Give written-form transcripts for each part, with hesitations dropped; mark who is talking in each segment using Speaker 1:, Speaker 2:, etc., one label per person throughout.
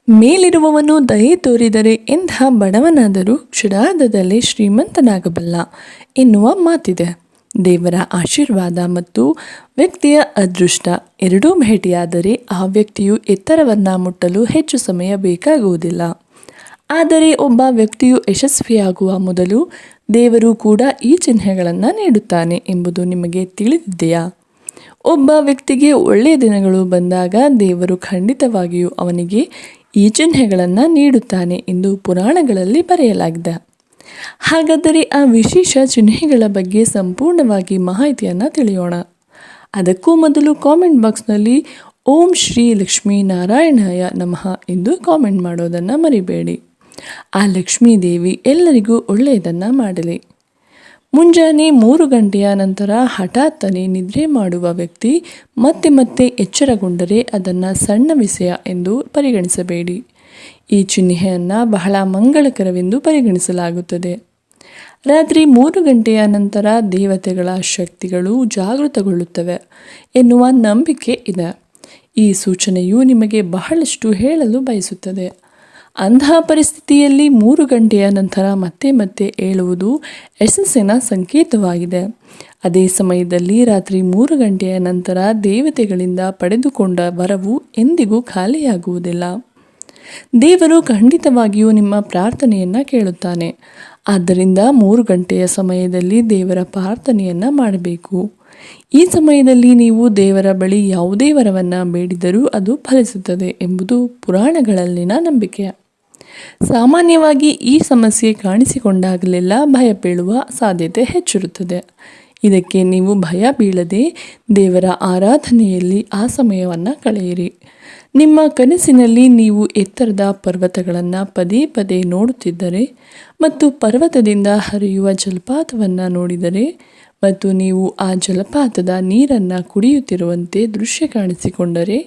Speaker 1: ಮೇಲಿರುವವನು ದಯೆ ತೋರಿದರೆ ಎಂಥ ಬಡವನಾದರೂ ಕ್ಷಣಾರ್ಧದಲ್ಲೇ ಶ್ರೀಮಂತನಾಗಬಲ್ಲ ಎನ್ನುವ ಮಾತಿದೆ. ದೇವರ ಆಶೀರ್ವಾದ ಮತ್ತು ವ್ಯಕ್ತಿಯ ಅದೃಷ್ಟ ಎರಡೂ ಭೇಟಿಯಾದರೆ ಆ ವ್ಯಕ್ತಿಯು ಎತ್ತರವನ್ನು ಮುಟ್ಟಲು ಹೆಚ್ಚು ಸಮಯ ಬೇಕಾಗುವುದಿಲ್ಲ. ಆದರೆ ಒಬ್ಬ ವ್ಯಕ್ತಿಯು ಯಶಸ್ವಿಯಾಗುವ ಮೊದಲು ದೇವರು ಕೂಡ ಈ ಚಿಹ್ನೆಗಳನ್ನು ನೀಡುತ್ತಾನೆ ಎಂಬುದು ನಿಮಗೆ ತಿಳಿದಿದೆಯಾ? ಒಬ್ಬ ವ್ಯಕ್ತಿಗೆ ಒಳ್ಳೆಯ ದಿನಗಳು ಬಂದಾಗ ದೇವರು ಖಂಡಿತವಾಗಿಯೂ ಅವನಿಗೆ ಈ ಚಿಹ್ನೆಗಳನ್ನು ನೀಡುತ್ತಾನೆ ಎಂದು ಪುರಾಣಗಳಲ್ಲಿ ಬರೆಯಲಾಗಿದೆ. ಹಾಗಾದರೆ ಆ ವಿಶೇಷ ಚಿಹ್ನೆಗಳ ಬಗ್ಗೆ ಸಂಪೂರ್ಣವಾಗಿ ಮಾಹಿತಿಯನ್ನು ತಿಳಿಯೋಣ. ಅದಕ್ಕೂ ಮೊದಲು ಕಾಮೆಂಟ್ ಬಾಕ್ಸ್ನಲ್ಲಿ ಓಂ ಶ್ರೀ ಲಕ್ಷ್ಮೀ ನಾರಾಯಣಾಯ ನಮಃ ಎಂದು ಕಾಮೆಂಟ್ ಮಾಡೋದನ್ನು ಮರಿಬೇಡಿ. ಆ ಲಕ್ಷ್ಮೀ ದೇವಿ ಎಲ್ಲರಿಗೂ ಒಳ್ಳೆಯದನ್ನು ಮಾಡಲಿ. ಮುಂಜಾನೆ 3 ಗಂಟೆಯ ನಂತರ ಹಠಾತ್ತನೆ ನಿದ್ರೆ ಮಾಡುವ ವ್ಯಕ್ತಿ ಮತ್ತೆ ಮತ್ತೆ ಎಚ್ಚರಗೊಂಡರೆ ಅದನ್ನು ಸಣ್ಣ ವಿಷಯ ಎಂದು ಪರಿಗಣಿಸಬೇಡಿ. ಈ ಚಿಹ್ನೆಯನ್ನು ಬಹಳ ಮಂಗಳಕರವೆಂದು ಪರಿಗಣಿಸಲಾಗುತ್ತದೆ. ರಾತ್ರಿ 3 ಗಂಟೆಯ ನಂತರ ದೇವತೆಗಳ ಶಕ್ತಿಗಳು ಜಾಗೃತಗೊಳ್ಳುತ್ತವೆ ಎನ್ನುವ ನಂಬಿಕೆ ಇದೆ. ಈ ಸೂಚನೆಯು ನಿಮಗೆ ಬಹಳಷ್ಟು ಹೇಳಲು ಬಯಸುತ್ತದೆ. ಅಂತಹ ಪರಿಸ್ಥಿತಿಯಲ್ಲಿ 3 ಗಂಟೆಯ ನಂತರ ಮತ್ತೆ ಮತ್ತೆ ಏಳುವುದು ಯಶಸ್ಸಿನ ಸಂಕೇತವಾಗಿದೆ. ಅದೇ ಸಮಯದಲ್ಲಿ ರಾತ್ರಿ 3 ಗಂಟೆಯ ನಂತರ ದೇವತೆಗಳಿಂದ ಪಡೆದುಕೊಂಡ ವರವು ಎಂದಿಗೂ ಖಾಲಿಯಾಗುವುದಿಲ್ಲ. ದೇವರು ಖಂಡಿತವಾಗಿಯೂ ನಿಮ್ಮ ಪ್ರಾರ್ಥನೆಯನ್ನು ಕೇಳುತ್ತಾನೆ. ಆದ್ದರಿಂದ 3 ಗಂಟೆಯ ಸಮಯದಲ್ಲಿ ದೇವರ ಪ್ರಾರ್ಥನೆಯನ್ನು ಮಾಡಬೇಕು. ಈ ಸಮಯದಲ್ಲಿ ನೀವು ದೇವರ ಬಳಿ ಯಾವುದೇ ವರವನ್ನು ಬೇಡಿದರೂ ಅದು ಫಲಿಸುತ್ತದೆ ಎಂಬುದು ಪುರಾಣಗಳಲ್ಲಿನ ನಂಬಿಕೆ. ಸಾಮಾನ್ಯವಾಗಿ ಈ ಸಮಸ್ಯೆ ಕಾಣಿಸಿಕೊಂಡಾಗಲೆಲ್ಲ ಭಯ ಬೀಳುವ ಸಾಧ್ಯತೆ ಹೆಚ್ಚಿರುತ್ತದೆ. ಇದಕ್ಕೆ ನೀವು ಭಯ ಬೀಳದೆ ದೇವರ ಆರಾಧನೆಯಲ್ಲಿ ಆ ಸಮಯವನ್ನು ಕಳೆಯಿರಿ. ನಿಮ್ಮ ಕನಸಿನಲ್ಲಿ ನೀವು ಎತ್ತರದ ಪರ್ವತಗಳನ್ನು ಪದೇ ಪದೇ ನೋಡುತ್ತಿದ್ದರೆ ಮತ್ತು ಪರ್ವತದಿಂದ ಹರಿಯುವ ಜಲಪಾತವನ್ನು ನೋಡಿದರೆ ಮತ್ತು ನೀವು ಆ ಜಲಪಾತದ ನೀರನ್ನು ಕುಡಿಯುತ್ತಿರುವಂತೆ ದೃಶ್ಯ ಕಾಣಿಸಿಕೊಂಡರೆ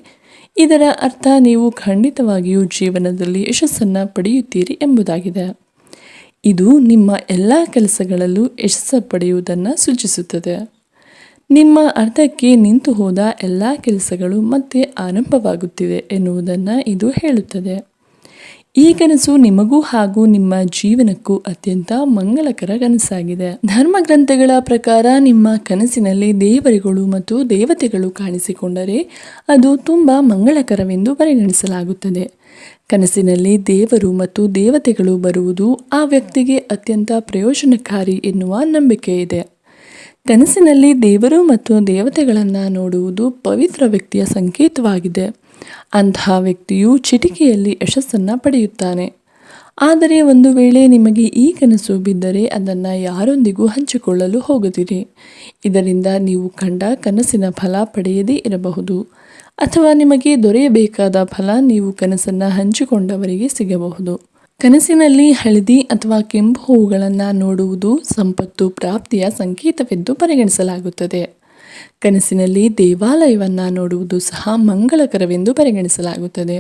Speaker 1: ಇದರ ಅರ್ಥ ನೀವು ಖಂಡಿತವಾಗಿಯೂ ಜೀವನದಲ್ಲಿ ಯಶಸ್ಸನ್ನು ಪಡೆಯುತ್ತೀರಿ ಎಂಬುದಾಗಿದೆ. ಇದು ನಿಮ್ಮ ಎಲ್ಲ ಕೆಲಸಗಳಲ್ಲೂ ಯಶಸ್ಸು ಪಡೆಯುವುದನ್ನು ಸೂಚಿಸುತ್ತದೆ. ನಿಮ್ಮ ಅರ್ಧಕ್ಕೆ ನಿಂತು ಹೋದ ಎಲ್ಲ ಕೆಲಸಗಳು ಮತ್ತೆ ಆರಂಭವಾಗುತ್ತಿವೆ ಎನ್ನುವುದನ್ನು ಇದು ಹೇಳುತ್ತದೆ. ಈ ಕನಸು ನಿಮಗೂ ಹಾಗೂ ನಿಮ್ಮ ಜೀವನಕ್ಕೂ ಅತ್ಯಂತ ಮಂಗಳಕರ ಕನಸಾಗಿದೆ. ಧರ್ಮಗ್ರಂಥಗಳ ಪ್ರಕಾರ ನಿಮ್ಮ ಕನಸಿನಲ್ಲಿ ದೇವರುಗಳು ಮತ್ತು ದೇವತೆಗಳು ಕಾಣಿಸಿಕೊಂಡರೆ ಅದು ತುಂಬ ಮಂಗಳಕರವೆಂದು ಪರಿಗಣಿಸಲಾಗುತ್ತದೆ. ಕನಸಿನಲ್ಲಿ ದೇವರು ಮತ್ತು ದೇವತೆಗಳು ಬರುವುದು ಆ ವ್ಯಕ್ತಿಗೆ ಅತ್ಯಂತ ಪ್ರಯೋಜನಕಾರಿ ಎನ್ನುವ ನಂಬಿಕೆ ಇದೆ. ಕನಸಿನಲ್ಲಿ ದೇವರು ಮತ್ತು ದೇವತೆಗಳನ್ನು ನೋಡುವುದು ಪವಿತ್ರ ವ್ಯಕ್ತಿಯ ಸಂಕೇತವಾಗಿದೆ. ಅಂತಹ ವ್ಯಕ್ತಿಯು ಚಿಟಿಕೆಯಲ್ಲಿ ಯಶಸ್ಸನ್ನು ಪಡೆಯುತ್ತಾನೆ. ಆದರೆ ಒಂದು ವೇಳೆ ನಿಮಗೆ ಈ ಕನಸು ಬಿದ್ದರೆ ಅದನ್ನು ಯಾರೊಂದಿಗೂ ಹಂಚಿಕೊಳ್ಳಲು ಹೋಗದಿರಿ. ಇದರಿಂದ ನೀವು ಕಂಡ ಕನಸಿನ ಫಲ ಪಡೆಯದೇ ಇರಬಹುದು ಅಥವಾ ನಿಮಗೆ ದೊರೆಯಬೇಕಾದ ಫಲ ನೀವು ಕನಸನ್ನು ಹಂಚಿಕೊಂಡವರಿಗೆ ಸಿಗಬಹುದು. ಕನಸಿನಲ್ಲಿ ಹಳದಿ ಅಥವಾ ಕೆಂಪು ಹೂವುಗಳನ್ನು ನೋಡುವುದು ಸಂಪತ್ತು ಪ್ರಾಪ್ತಿಯ ಸಂಕೇತವೆಂದು ಪರಿಗಣಿಸಲಾಗುತ್ತದೆ. ಕನಸಿನಲ್ಲಿ ದೇವಾಲಯವನ್ನು ನೋಡುವುದು ಸಹ ಮಂಗಳಕರವೆಂದು ಪರಿಗಣಿಸಲಾಗುತ್ತದೆ.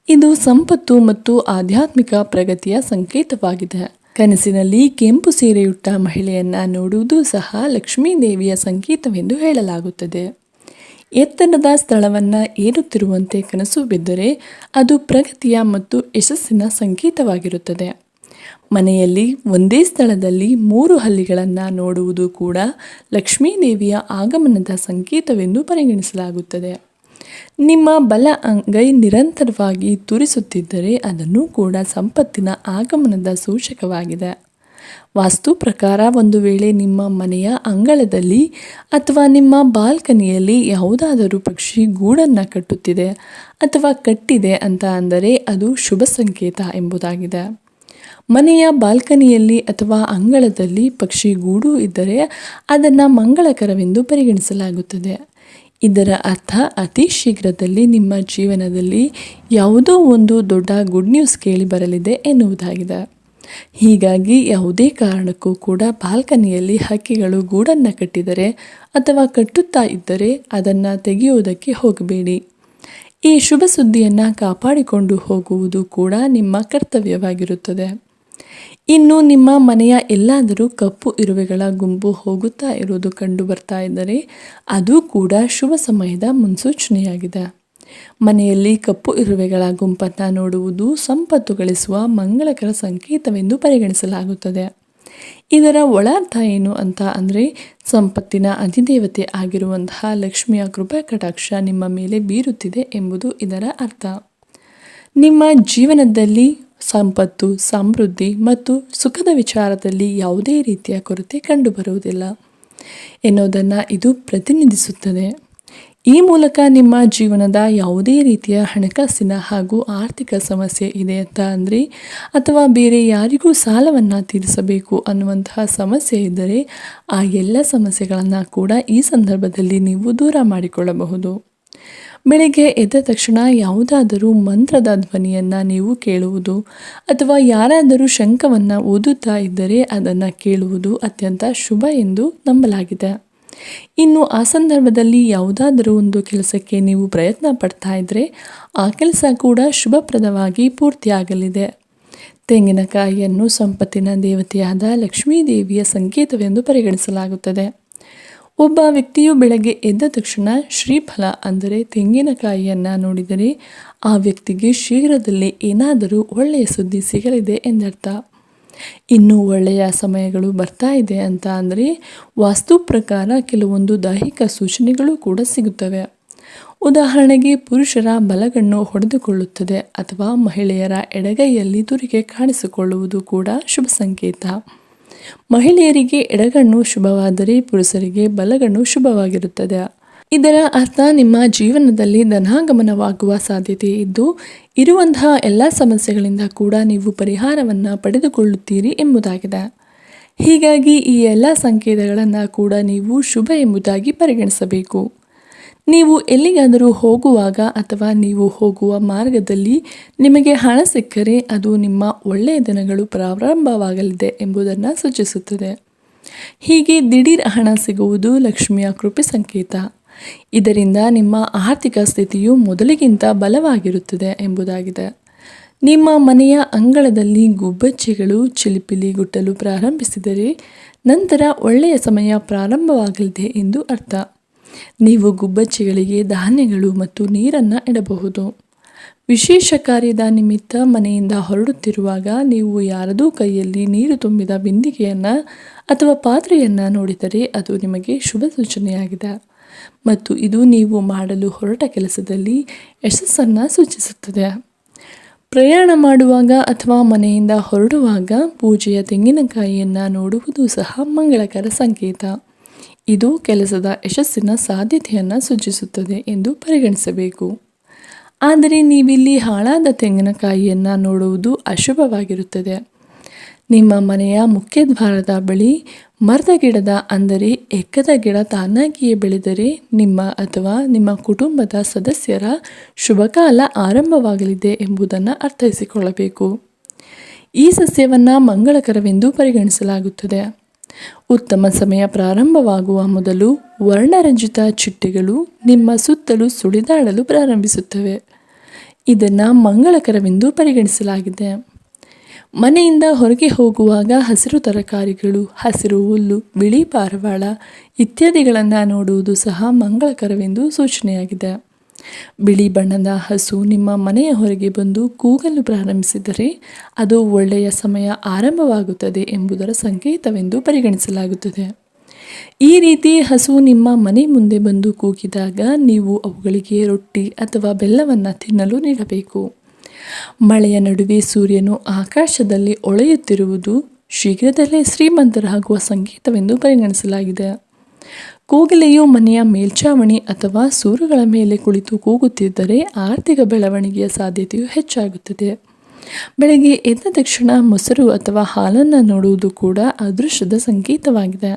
Speaker 1: ಇದು ಸಂಪತ್ತು ಮತ್ತು ಆಧ್ಯಾತ್ಮಿಕ ಪ್ರಗತಿಯ ಸಂಕೇತವಾಗಿದೆ. ಕನಸಿನಲ್ಲಿ ಕೆಂಪು ಸೀರೆಯುಟ್ಟ ಮಹಿಳೆಯನ್ನು ನೋಡುವುದು ಸಹ ಲಕ್ಷ್ಮೀ ದೇವಿಯ ಸಂಕೇತವೆಂದು ಹೇಳಲಾಗುತ್ತದೆ. ಎತ್ತರದ ಸ್ಥಳವನ್ನು ಏರುತ್ತಿರುವಂತೆ ಕನಸು ಬಿದ್ದರೆ ಅದು ಪ್ರಗತಿಯ ಮತ್ತು ಯಶಸ್ಸಿನ ಸಂಕೇತವಾಗಿರುತ್ತದೆ. ಮನೆಯಲ್ಲಿ ಒಂದೇ ಸ್ಥಳದಲ್ಲಿ 3 ಹಲ್ಲಿಗಳನ್ನು ನೋಡುವುದು ಕೂಡ ಲಕ್ಷ್ಮೀ ದೇವಿಯ ಆಗಮನದ ಸಂಕೇತವೆಂದು ಪರಿಗಣಿಸಲಾಗುತ್ತದೆ. ನಿಮ್ಮ ಬಲ ಅಂಗೈ ನಿರಂತರವಾಗಿ ತುರಿಸುತ್ತಿದ್ದರೆ ಅದನ್ನು ಕೂಡ ಸಂಪತ್ತಿನ ಆಗಮನದ ಸೂಚಕವಾಗಿದೆ. ವಾಸ್ತು ಪ್ರಕಾರ ಒಂದು ವೇಳೆ ನಿಮ್ಮ ಮನೆಯ ಅಂಗಳದಲ್ಲಿ ಅಥವಾ ನಿಮ್ಮ ಬಾಲ್ಕನಿಯಲ್ಲಿ ಯಾವುದಾದರೂ ಪಕ್ಷಿ ಗೂಡನ್ನು ಕಟ್ಟುತ್ತಿದೆ ಅಥವಾ ಕಟ್ಟಿದೆ ಅಂತ ಅಂದರೆ ಅದು ಶುಭ ಸಂಕೇತ ಎಂಬುದಾಗಿದೆ. ಮನೆಯ ಬಾಲ್ಕನಿಯಲ್ಲಿ ಅಥವಾ ಅಂಗಳದಲ್ಲಿ ಪಕ್ಷಿ ಗೂಡು ಇದ್ದರೆ ಅದನ್ನು ಮಂಗಳಕರವೆಂದು ಪರಿಗಣಿಸಲಾಗುತ್ತದೆ. ಇದರ ಅರ್ಥ ಅತಿ ಶೀಘ್ರದಲ್ಲಿ ನಿಮ್ಮ ಜೀವನದಲ್ಲಿ ಯಾವುದೋ ಒಂದು ದೊಡ್ಡ ಗುಡ್ ನ್ಯೂಸ್ ಕೇಳಿ ಬರಲಿದೆ ಎನ್ನುವುದಾಗಿದೆ. ಹೀಗಾಗಿ ಯಾವುದೇ ಕಾರಣಕ್ಕೂ ಕೂಡ ಬಾಲ್ಕನಿಯಲ್ಲಿ ಹಕ್ಕಿಗಳು ಗೂಡನ್ನು ಕಟ್ಟಿದರೆ ಅಥವಾ ಕಟ್ಟುತ್ತಾ ಇದ್ದರೆ ಅದನ್ನು ತೆಗೆಯುವುದಕ್ಕೆ ಹೋಗಬೇಡಿ. ಈ ಶುಭ ಸುದ್ದಿಯನ್ನು ಕಾಪಾಡಿಕೊಂಡು ಹೋಗುವುದು ಕೂಡ ನಿಮ್ಮ ಕರ್ತವ್ಯವಾಗಿರುತ್ತದೆ. ಇನ್ನು ನಿಮ್ಮ ಮನೆಯ ಎಲ್ಲಾದರೂ ಕಪ್ಪು ಇರುವೆಗಳ ಗುಂಪು ಹೋಗುತ್ತಾ ಇರುವುದು ಕಂಡು ಬರ್ತಾ ಇದ್ದರೆ ಅದು ಕೂಡ ಶುಭ ಸಮಯದ ಮುನ್ಸೂಚನೆಯಾಗಿದೆ. ಮನೆಯಲ್ಲಿ ಕಪ್ಪು ಇರುವೆಗಳ ಗುಂಪನ್ನು ನೋಡುವುದು ಸಂಪತ್ತು ಗಳಿಸುವ ಮಂಗಳಕರ ಸಂಕೇತವೆಂದು ಪರಿಗಣಿಸಲಾಗುತ್ತದೆ. ಇದರ ಒಳಾರ್ಥ ಏನು ಅಂತ ಅಂದರೆ, ಸಂಪತ್ತಿನ ಅಧಿದೇವತೆ ಆಗಿರುವಂತಹ ಲಕ್ಷ್ಮಿಯ ಕೃಪಾ ಕಟಾಕ್ಷ ನಿಮ್ಮ ಮೇಲೆ ಬೀರುತ್ತಿದೆ ಎಂಬುದು ಇದರ ಅರ್ಥ. ನಿಮ್ಮ ಜೀವನದಲ್ಲಿ ಸಂಪತ್ತು, ಸಮೃದ್ಧಿ ಮತ್ತು ಸುಖದ ವಿಚಾರದಲ್ಲಿ ಯಾವುದೇ ರೀತಿಯ ಕೊರತೆ ಕಂಡುಬರುವುದಿಲ್ಲ ಎನ್ನುವುದನ್ನು ಇದು ಪ್ರತಿನಿಧಿಸುತ್ತದೆ. ಈ ಮೂಲಕ ನಿಮ್ಮ ಜೀವನದ ಯಾವುದೇ ರೀತಿಯ ಹಣಕಾಸಿನ ಹಾಗೂ ಆರ್ಥಿಕ ಸಮಸ್ಯೆ ಇದೆ ಅಂತ ಅಂದರೆ, ಅಥವಾ ಬೇರೆ ಯಾರಿಗೂ ಸಾಲವನ್ನು ತೀರಿಸಬೇಕು ಅನ್ನುವಂತಹ ಸಮಸ್ಯೆ ಇದ್ದರೆ ಆ ಎಲ್ಲ ಸಮಸ್ಯೆಗಳನ್ನು ಕೂಡ ಈ ಸಂದರ್ಭದಲ್ಲಿ ನೀವು ದೂರ ಮಾಡಿಕೊಳ್ಳಬಹುದು. ಬೆಳಗ್ಗೆ ಎದ್ದ ತಕ್ಷಣ ಯಾವುದಾದರೂ ಮಂತ್ರದ ಧ್ವನಿಯನ್ನು ನೀವು ಕೇಳುವುದು ಅಥವಾ ಯಾರಾದರೂ ಶಂಖವನ್ನು ಓದುತ್ತಾ ಇದ್ದರೆ ಅದನ್ನು ಕೇಳುವುದು ಅತ್ಯಂತ ಶುಭ ಎಂದು ನಂಬಲಾಗಿದೆ. ಇನ್ನು ಆ ಸಂದರ್ಭದಲ್ಲಿ ಯಾವುದಾದರೂ ಒಂದು ಕೆಲಸಕ್ಕೆ ನೀವು ಪ್ರಯತ್ನ ಪಡ್ತಾ ಇದ್ದರೆ ಆ ಕೆಲಸ ಕೂಡ ಶುಭಪ್ರದವಾಗಿ ಪೂರ್ತಿಯಾಗಲಿದೆ. ತೆಂಗಿನಕಾಯಿಯನ್ನು ಸಂಪತ್ತಿನ ದೇವತೆಯಾದ ಲಕ್ಷ್ಮೀ ದೇವಿಯ ಸಂಕೇತವೆಂದು ಪರಿಗಣಿಸಲಾಗುತ್ತದೆ. ಒಬ್ಬ ವ್ಯಕ್ತಿಯು ಬೆಳಗ್ಗೆ ಎದ್ದ ತಕ್ಷಣ ಶ್ರೀಫಲ ಅಂದರೆ ತೆಂಗಿನಕಾಯಿಯನ್ನು ನೋಡಿದರೆ ಆ ವ್ಯಕ್ತಿಗೆ ಶೀಘ್ರದಲ್ಲೇ ಏನಾದರೂ ಒಳ್ಳೆಯ ಸುದ್ದಿ ಸಿಗಲಿದೆ ಎಂದರ್ಥ. ಇನ್ನೂ ಒಳ್ಳೆಯ ಸಮಯಗಳು ಬರ್ತಾ ಇದೆ ಅಂತ ಅಂದರೆ ವಾಸ್ತು ಪ್ರಕಾರ ಕೆಲವೊಂದು ದೈಹಿಕ ಸೂಚನೆಗಳು ಕೂಡ ಸಿಗುತ್ತವೆ. ಉದಾಹರಣೆಗೆ ಪುರುಷರ ಬಲಗಣ್ಣು ಹೊಡೆದುಕೊಳ್ಳುತ್ತದೆ ಅಥವಾ ಮಹಿಳೆಯರ ಎಡಗೈಯಲ್ಲಿ ತುರಿಕೆ ಕಾಣಿಸಿಕೊಳ್ಳುವುದು ಕೂಡ ಶುಭ ಸಂಕೇತ. ಮಹಿಳೆಯರಿಗೆ ಎಡಗಣ್ಣು ಶುಭವಾದರೆ ಪುರುಷರಿಗೆ ಬಲಗಣ್ಣು ಶುಭವಾಗಿರುತ್ತದೆ. ಇದರ ಅರ್ಥ ನಿಮ್ಮ ಜೀವನದಲ್ಲಿ ಧನಾಗಮನವಾಗುವ ಸಾಧ್ಯತೆ ಇದ್ದು ಇರುವಂತಹ ಎಲ್ಲ ಸಮಸ್ಯೆಗಳಿಂದ ಕೂಡ ನೀವು ಪರಿಹಾರವನ್ನು ಪಡೆದುಕೊಳ್ಳುತ್ತೀರಿ ಎಂಬುದಾಗಿದೆ. ಹೀಗಾಗಿ ಈ ಎಲ್ಲ ಸಂಕೇತಗಳನ್ನು ಕೂಡ ನೀವು ಶುಭ ಎಂಬುದಾಗಿ ಪರಿಗಣಿಸಬೇಕು. ನೀವು ಎಲ್ಲಿಗಾದರೂ ಹೋಗುವಾಗ ಅಥವಾ ನೀವು ಹೋಗುವ ಮಾರ್ಗದಲ್ಲಿ ನಿಮಗೆ ಹಣ ಸಿಕ್ಕರೆ ಅದು ನಿಮ್ಮ ಒಳ್ಳೆಯ ದಿನಗಳು ಪ್ರಾರಂಭವಾಗಲಿದೆ ಎಂಬುದನ್ನು ಸೂಚಿಸುತ್ತದೆ. ಹೀಗೆ ದಿಢೀರ್ ಹಣ ಸಿಗುವುದು ಲಕ್ಷ್ಮಿಯ ಕೃಪೆ ಸಂಕೇತ. ಇದರಿಂದ ನಿಮ್ಮ ಆರ್ಥಿಕ ಸ್ಥಿತಿಯು ಮೊದಲಿಗಿಂತ ಬಲವಾಗಿರುತ್ತದೆ ಎಂಬುದಾಗಿದೆ. ನಿಮ್ಮ ಮನೆಯ ಅಂಗಳದಲ್ಲಿ ಗುಬ್ಬಚ್ಚಿಗಳು ಚಿಲಿಪಿಲಿ ಗುಟ್ಟಲು ಪ್ರಾರಂಭಿಸಿದರೆ ನಂತರ ಒಳ್ಳೆಯ ಸಮಯ ಪ್ರಾರಂಭವಾಗಲಿದೆ ಎಂದು ಅರ್ಥ. ನೀವು ಗುಬ್ಬಚ್ಚಿಗಳಿಗೆ ಧಾನ್ಯಗಳು ಮತ್ತು ನೀರನ್ನು ಇಡಬಹುದು. ವಿಶೇಷ ಕಾರ್ಯದ ನಿಮಿತ್ತ ಮನೆಯಿಂದ ಹೊರಡುತ್ತಿರುವಾಗ ನೀವು ಯಾರದೂ ಕೈಯಲ್ಲಿ ನೀರು ತುಂಬಿದ ಬಿಂದಿಗೆಯನ್ನು ಅಥವಾ ಪಾತ್ರೆಯನ್ನು ನೋಡಿದರೆ ಅದು ನಿಮಗೆ ಶುಭ ಸೂಚನೆಯಾಗಿದೆ ಮತ್ತು ಇದು ನೀವು ಮಾಡಲು ಹೊರಟ ಕೆಲಸದಲ್ಲಿ ಯಶಸ್ಸನ್ನು ಸೂಚಿಸುತ್ತದೆ. ಪ್ರಯಾಣ ಮಾಡುವಾಗ ಅಥವಾ ಮನೆಯಿಂದ ಹೊರಡುವಾಗ ಪೂಜೆಯ ತೆಂಗಿನಕಾಯಿಯನ್ನು ನೋಡುವುದು ಸಹ ಮಂಗಳಕರ ಸಂಕೇತ. ಇದು ಕೆಲಸದ ಯಶಸ್ಸಿನ ಸಾಧ್ಯತೆಯನ್ನು ಸೂಚಿಸುತ್ತದೆ ಎಂದು ಪರಿಗಣಿಸಬೇಕು. ಆದರೆ ನೀವಿಲ್ಲಿ ಹಾಳಾದ ತೆಂಗಿನಕಾಯಿಯನ್ನು ನೋಡುವುದು ಅಶುಭವಾಗಿರುತ್ತದೆ. ನಿಮ್ಮ ಮನೆಯ ಮುಖ್ಯದ್ವಾರದ ಬಳಿ ಮರದ ಗಿಡದ ಅಂದರೆ ಎಕ್ಕದ ಗಿಡ ತಾನಾಗಿಯೇ ಬೆಳೆದರೆ ನಿಮ್ಮ ಅಥವಾ ನಿಮ್ಮ ಕುಟುಂಬದ ಸದಸ್ಯರ ಶುಭಕಾಲ ಆರಂಭವಾಗಲಿದೆ ಎಂಬುದನ್ನು ಅರ್ಥೈಸಿಕೊಳ್ಳಬೇಕು. ಈ ಸಸ್ಯವನ್ನು ಮಂಗಳಕರವೆಂದು ಪರಿಗಣಿಸಲಾಗುತ್ತದೆ. ಉತ್ತಮ ಸಮಯ ಪ್ರಾರಂಭವಾಗುವ ಮೊದಲು ವರ್ಣರಂಜಿತ ಚಿಟ್ಟೆಗಳು ನಿಮ್ಮ ಸುತ್ತಲೂ ಸುಳಿದಾಡಲು ಪ್ರಾರಂಭಿಸುತ್ತವೆ. ಇದನ್ನು ಮಂಗಳಕರವೆಂದು ಪರಿಗಣಿಸಲಾಗಿದೆ. ಮನೆಯಿಂದ ಹೊರಗೆ ಹೋಗುವಾಗ ಹಸಿರು ತರಕಾರಿಗಳು, ಹಸಿರು ಹುಲ್ಲು, ಬಿಳಿ ಪಾರಿವಾಳ ಇತ್ಯಾದಿಗಳನ್ನು ನೋಡುವುದು ಸಹ ಮಂಗಳಕರವೆಂದು ಸೂಚನೆಯಾಗಿದೆ. ಬಿಳಿ ಬಣ್ಣದ ಹಸು ನಿಮ್ಮ ಮನೆಯ ಹೊರಗೆ ಬಂದು ಕೂಗಲು ಪ್ರಾರಂಭಿಸಿದರೆ ಅದು ಒಳ್ಳೆಯ ಸಮಯ ಆರಂಭವಾಗುತ್ತದೆ ಎಂಬುದರ ಸಂಕೇತವೆಂದು ಪರಿಗಣಿಸಲಾಗುತ್ತದೆ. ಈ ರೀತಿ ಹಸು ನಿಮ್ಮ ಮನೆ ಮುಂದೆ ಬಂದು ಕೂಗಿದಾಗ ನೀವು ಅವುಗಳಿಗೆ ರೊಟ್ಟಿ ಅಥವಾ ಬೆಲ್ಲವನ್ನು ತಿನ್ನಲು ನೀಡಬೇಕು. ಮಳೆಯ ನಡುವೆ ಸೂರ್ಯನು ಆಕಾಶದಲ್ಲಿ ಹೊಳೆಯುತ್ತಿರುವುದು ಶೀಘ್ರದಲ್ಲೇ ಶ್ರೀಮಂತರಾಗುವ ಸಂಕೇತವೆಂದು ಪರಿಗಣಿಸಲಾಗಿದೆ. ಕೋಗಿಲೆಯು ಮನೆಯ ಮೇಲ್ಛಾವಣಿ ಅಥವಾ ಸೂರುಗಳ ಮೇಲೆ ಕುಳಿತು ಕೂಗುತ್ತಿದ್ದರೆ ಆರ್ಥಿಕ ಬೆಳವಣಿಗೆಯ ಸಾಧ್ಯತೆಯು ಹೆಚ್ಚಾಗುತ್ತದೆ. ಬೆಳಗ್ಗೆ ಎದ್ದ ತಕ್ಷಣ ಮೊಸರು ಅಥವಾ ಹಾಲನ್ನು ನೋಡುವುದು ಕೂಡ ಅದೃಷ್ಟದ ಸಂಕೇತವಾಗಿದೆ.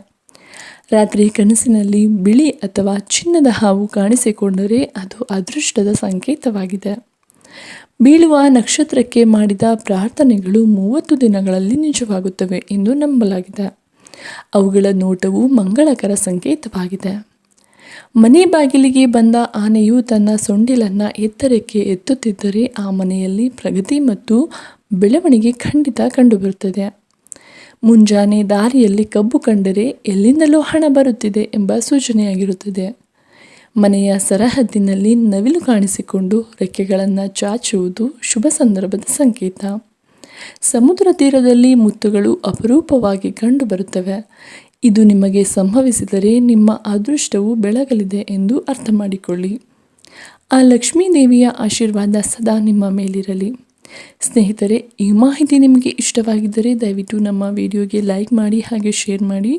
Speaker 1: ರಾತ್ರಿ ಕನಸಿನಲ್ಲಿ ಬಿಳಿ ಅಥವಾ ಚಿನ್ನದ ಹಾವು ಕಾಣಿಸಿಕೊಂಡರೆ ಅದು ಅದೃಷ್ಟದ ಸಂಕೇತವಾಗಿದೆ. ಬೀಳುವ ನಕ್ಷತ್ರಕ್ಕೆ ಮಾಡಿದ ಪ್ರಾರ್ಥನೆಗಳು 30 ದಿನಗಳಲ್ಲಿ ನಿಜವಾಗುತ್ತವೆ ಎಂದು ನಂಬಲಾಗಿದೆ. ಅವುಗಳ ನೋಟವು ಮಂಗಳಕರ ಸಂಕೇತವಾಗಿದೆ. ಮನೆ ಬಾಗಿಲಿಗೆ ಬಂದ ಆನೆಯು ತನ್ನ ಸೊಂಡಿಲನ್ನು ಎತ್ತರಕ್ಕೆ ಎತ್ತುತ್ತಿದ್ದರೆ ಆ ಮನೆಯಲ್ಲಿ ಪ್ರಗತಿ ಮತ್ತು ಬೆಳವಣಿಗೆ ಖಂಡಿತ ಕಂಡುಬರುತ್ತದೆ. ಮುಂಜಾನೆ ದಾರಿಯಲ್ಲಿ ಕಬ್ಬು ಕಂಡರೆ ಎಲ್ಲಿಂದಲೋ ಹಣ ಬರುತ್ತಿದೆ ಎಂಬ ಸೂಚನೆಯಾಗಿರುತ್ತದೆ. ಮನೆಯ ಸರಹದ್ದಿನಲ್ಲಿ ನವಿಲು ಕಾಣಿಸಿಕೊಂಡು ರೆಕ್ಕೆಗಳನ್ನು ಚಾಚುವುದು ಶುಭ ಸಂದರ್ಭದ ಸಂಕೇತ. ಸಮುದ್ರ ತೀರದಲ್ಲಿ ಮುತ್ತುಗಳು ಅಪರೂಪವಾಗಿ ಕಂಡುಬರುತ್ತವೆ. ಇದು ನಿಮಗೆ ಸಂಭವಿಸಿದರೆ ನಿಮ್ಮ ಅದೃಷ್ಟವು ಬೆಳಗಲಿದೆ ಎಂದು ಅರ್ಥ ಮಾಡಿಕೊಳ್ಳಿ. ಆ ಲಕ್ಷ್ಮೀ ದೇವಿಯ ಆಶೀರ್ವಾದ ಸದಾ ನಿಮ್ಮ ಮೇಲಿರಲಿ. ಸ್ನೇಹಿತರೆ, ಈ ಮಾಹಿತಿ ನಿಮಗೆ ಇಷ್ಟವಾಗಿದ್ದರೆ ದಯವಿಟ್ಟು ನಮ್ಮ ವಿಡಿಯೋಗೆ ಲೈಕ್ ಮಾಡಿ ಹಾಗೆ ಶೇರ್ ಮಾಡಿ.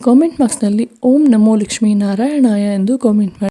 Speaker 1: ಕಾಮೆಂಟ್ ಬಾಕ್ಸ್ನಲ್ಲಿ ಓಂ ನಮೋ ಲಕ್ಷ್ಮೀ ನಾರಾಯಣಾಯ ಎಂದು ಕಾಮೆಂಟ್ ಮಾಡಿ.